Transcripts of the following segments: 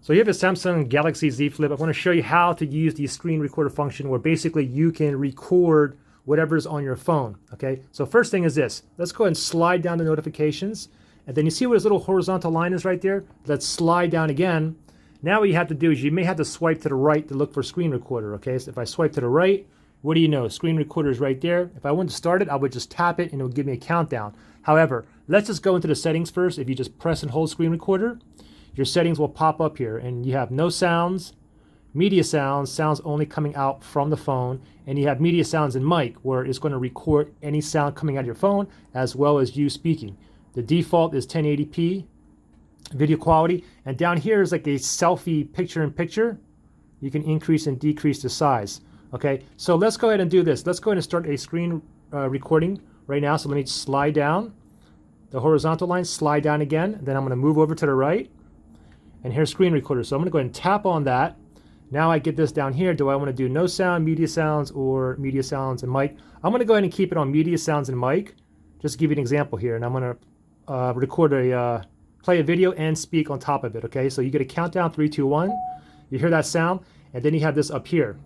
So you have a Samsung Galaxy Z Flip. I want to show you how to use the screen recorder function where basically you can record whatever's on your phone, okay? So first thing is this. Let's go ahead and slide down the notifications. And then you see where this little horizontal line is right there? Let's slide down again. Now what you have to do is you may have to swipe to the right to look for screen recorder, okay? So if I swipe to the right, what do you know? Screen recorder is right there. If I wanted to start it, I would just tap it and it would give me a countdown. However, let's just go into the settings first. If you just press and hold screen recorder, your settings will pop up here and you have no sounds, media sounds, sounds only coming out from the phone, and you have media sounds and mic where it's going to record any sound coming out of your phone as well as you speaking. The default is 1080p video quality, and down here is like a selfie picture-in-picture. You can increase and decrease the size. Okay, so let's go ahead and do this. Let's go ahead and start a screen recording right now. So let me slide down the horizontal line, slide down again, then I'm going to move over to the right. And here's screen recorder. So I'm going to go ahead and tap on that. Now I get this down here. Do I want to do no sound, media sounds, or media sounds and mic? I'm going to go ahead and keep it on media sounds and mic. Just to give you an example here. And I'm going to record play a video and speak on top of it. Okay, so you get a countdown, 3, 2, 1. You hear that sound, and then you have this up here.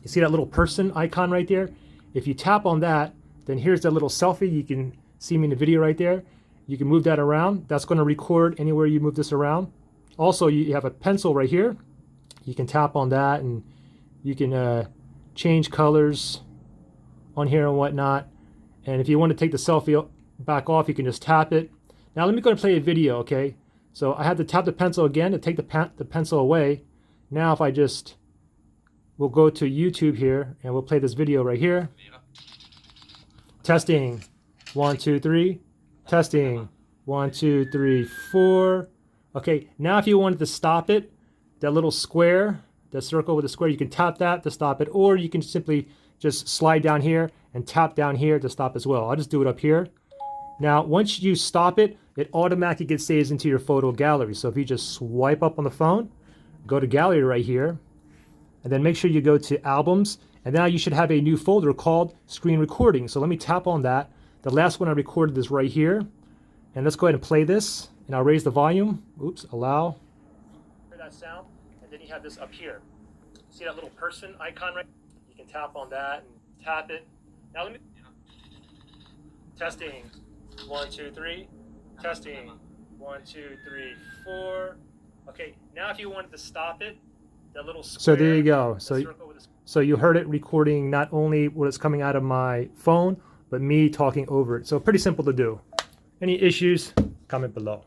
You see that little person icon right there? If you tap on that, then here's that little selfie. You can see me in the video right there. You can move that around. That's going to record anywhere you move this around. Also, you have a pencil right here. You can tap on that and you can change colors on here and whatnot. And if you want to take the selfie back off, you can just tap it. Now let me go and play a video, okay? So I had to tap the pencil again to take the pencil away. Now if I just, we'll go to YouTube here and we'll play this video right here. Testing, 1, 2, 3. Testing, 1, 2, 3, 4. Okay, now if you wanted to stop it, that little square, the circle with the square, you can tap that to stop it, or you can simply just slide down here and tap down here to stop as well. I'll just do it up here. Now, once you stop it, it automatically gets saved into your photo gallery. So if you just swipe up on the phone, go to gallery right here, and then make sure you go to albums, and now you should have a new folder called screen recording. So let me tap on that. The last one I recorded is right here. And let's go ahead and play this. And I'll raise the volume. Oops, allow. Hear that sound? And then you have this up here. See that little person icon right? You can tap on that and tap it. Now let me... Testing. 1, 2, 3. Testing. 1, 2, 3, 4. Okay, now if you wanted to stop it, that little square... So there you go. So you heard it recording not only what is coming out of my phone, but me talking over it. So pretty simple to do. Any issues, comment below.